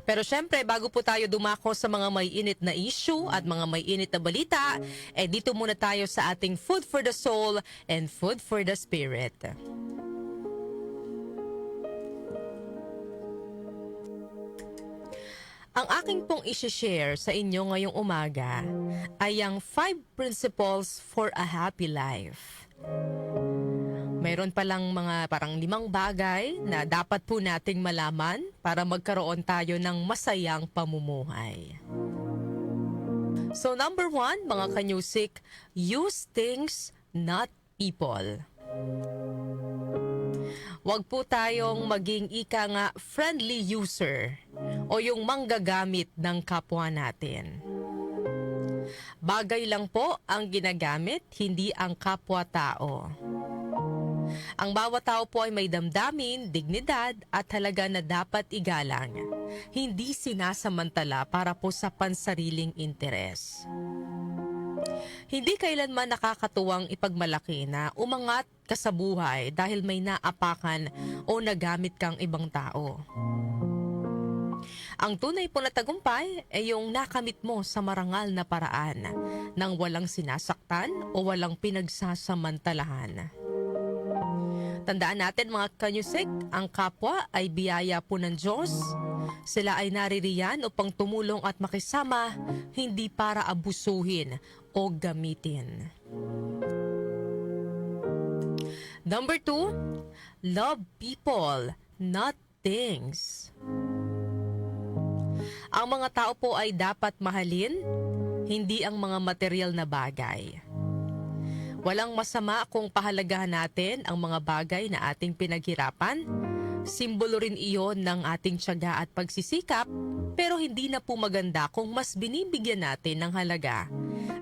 Pero syempre, bago po tayo dumako sa mga may init na issue at mga may init na balita, dito muna tayo sa ating Food for the Soul and Food for the Spirit. Ang aking pong isi-share sa inyo ngayong umaga ay ang 5 principles for a happy life. Mayroon palang mga parang 5 bagay na dapat po nating malaman para magkaroon tayo ng masayang pamumuhay. So number 1, mga kanyusik, use things, not people. Huwag po tayong maging friendly user o yung manggagamit ng kapwa natin. Bagay lang po ang ginagamit, hindi ang kapwa-tao. Ang bawat tao po ay may damdamin, dignidad at halaga na dapat igalang. Hindi sinasamantala para po sa pansariling interes. Hindi kailanman nakakatuwang ipagmalaki na umangat ka sa buhay dahil may naapakan o nagamit kang ibang tao. Ang tunay po na tagumpay ay yung nakamit mo sa marangal na paraan nang walang sinasaktan o walang pinagsasamantalahan. Tandaan natin mga kanyusik, ang kapwa ay biyaya po ng Diyos. Sila ay naririyan upang tumulong at makisama, hindi para abusuhin o gamitin. Number 2, love people, not things. Ang mga tao po ay dapat mahalin, hindi ang mga material na bagay. Walang masama kung pahalagahan natin ang mga bagay na ating pinaghirapan. Simbolo rin iyon ng ating tiyaga at pagsisikap, pero hindi na po maganda kung mas binibigyan natin ng halaga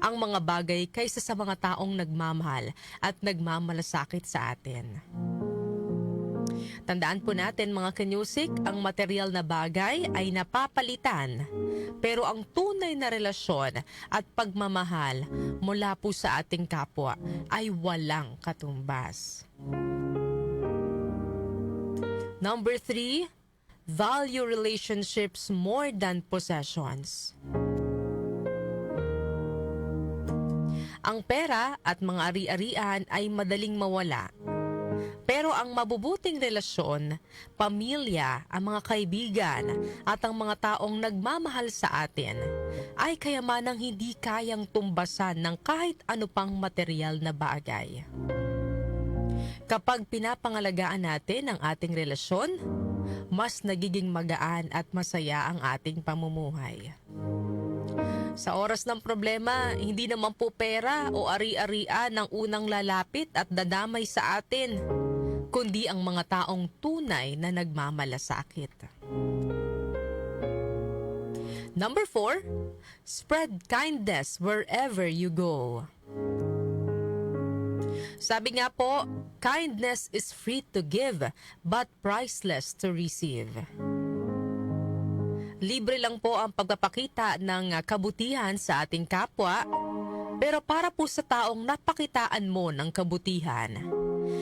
ang mga bagay kaysa sa mga taong nagmamahal at nagmamalasakit sa atin. Tandaan po natin mga kanyusik, ang material na bagay ay napapalitan, pero ang tunay na relasyon at pagmamahal mula po sa ating kapwa ay walang katumbas. Number 3, value relationships more than possessions. Ang pera at mga ari-arian ay madaling mawala. Pero ang mabubuting relasyon, pamilya, ang mga kaibigan at ang mga taong nagmamahal sa atin ay kayamanang hindi kayang tumbasan ng kahit ano pang material na bagay. Kapag pinapangalagaan natin ang ating relasyon, mas nagiging magaan at masaya ang ating pamumuhay. Sa oras ng problema, hindi naman po pera o ari-arian ang unang lalapit at dadamay sa atin, kundi ang mga taong tunay na nagmamalasakit. Number 4, spread kindness wherever you go. Sabi nga po, kindness is free to give, but priceless to receive. Libre lang po ang pagpapakita ng kabutihan sa ating kapwa, pero para po sa taong napakitaan mo ng kabutihan,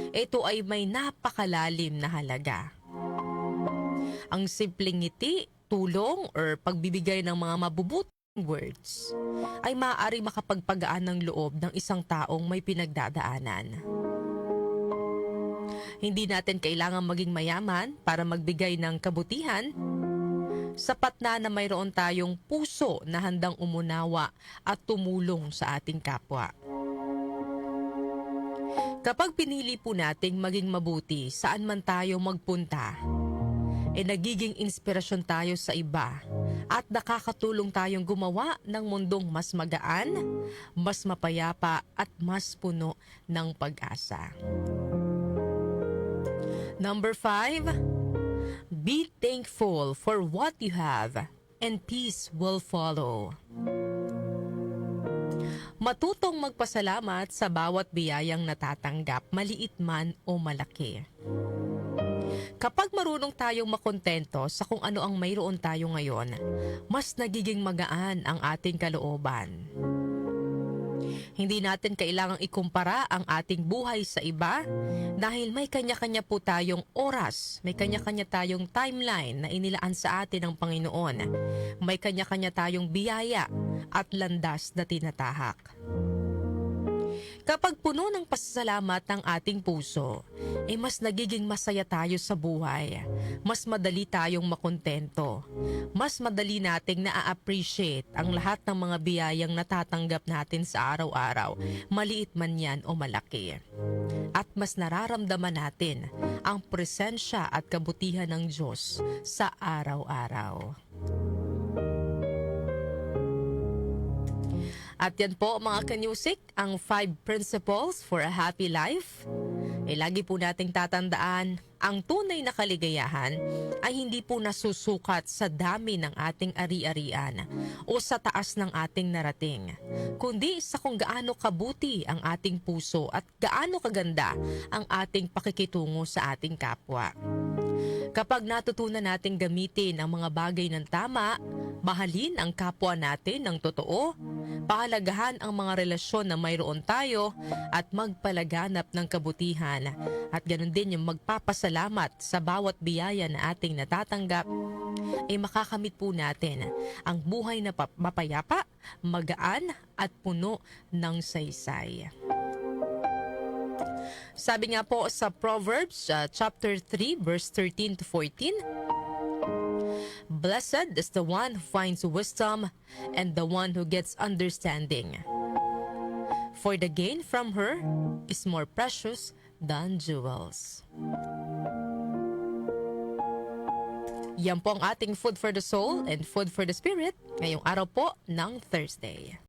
ito ay may napakalalim na halaga. Ang simpleng ngiti, tulong, or pagbibigay ng mga mabubuting words ay maaari makapagpagaan ng loob ng isang taong may pinagdadaanan. Hindi natin kailangan maging mayaman para magbigay ng kabutihan. Sapat na mayroon tayong puso na handang umunawa at tumulong sa ating kapwa. Kapag pinili po nating maging mabuti saan man tayo magpunta, nagiging inspirasyon tayo sa iba at nakakatulong tayong gumawa ng mundong mas magaan, mas mapayapa at mas puno ng pag-asa. Number 5, be thankful for what you have and peace will follow. Matutong magpasalamat sa bawat biyayang natatanggap, maliit man o malaki. Kapag marunong tayong makontento sa kung ano ang mayroon tayo ngayon, mas nagiging magaan ang ating kalooban. Hindi natin kailangang ikumpara ang ating buhay sa iba dahil may kanya-kanya po tayong oras, may kanya-kanya tayong timeline na inilaan sa atin ng Panginoon. May kanya-kanya tayong biyaya at landas na tinatahak. Kapag puno ng pasasalamat ang ating puso, mas nagiging masaya tayo sa buhay. Mas madali tayong makontento. Mas madali nating na-appreciate ang lahat ng mga biyayang natatanggap natin sa araw-araw, maliit man yan o malaki. At mas nararamdaman natin ang presensya at kabutihan ng Diyos sa araw-araw. At yan po mga kanyusik, ang 5 principles for a happy life. Lagi po nating tatandaan, ang tunay na kaligayahan ay hindi po nasusukat sa dami ng ating ari-arian o sa taas ng ating narating, kundi sa kung gaano kabuti ang ating puso at gaano kaganda ang ating pakikitungo sa ating kapwa. Kapag natutunan nating gamitin ang mga bagay ng tama, mahalin ang kapwa natin ng totoo, pahalagahan ang mga relasyon na mayroon tayo at magpalaganap ng kabutihan at ganun din yung magpapasalamat sa bawat biyaya na ating natatanggap, makakamit po natin ang buhay na mapayapa, magaan at puno ng saysay. Sabi nga po sa Proverbs chapter 3 verse 13 to 14, "Blessed is the one who finds wisdom and the one who gets understanding. For the gain from her is more precious than jewels." Yan po ang ating food for the soul and food for the spirit ngayong araw po ng Thursday.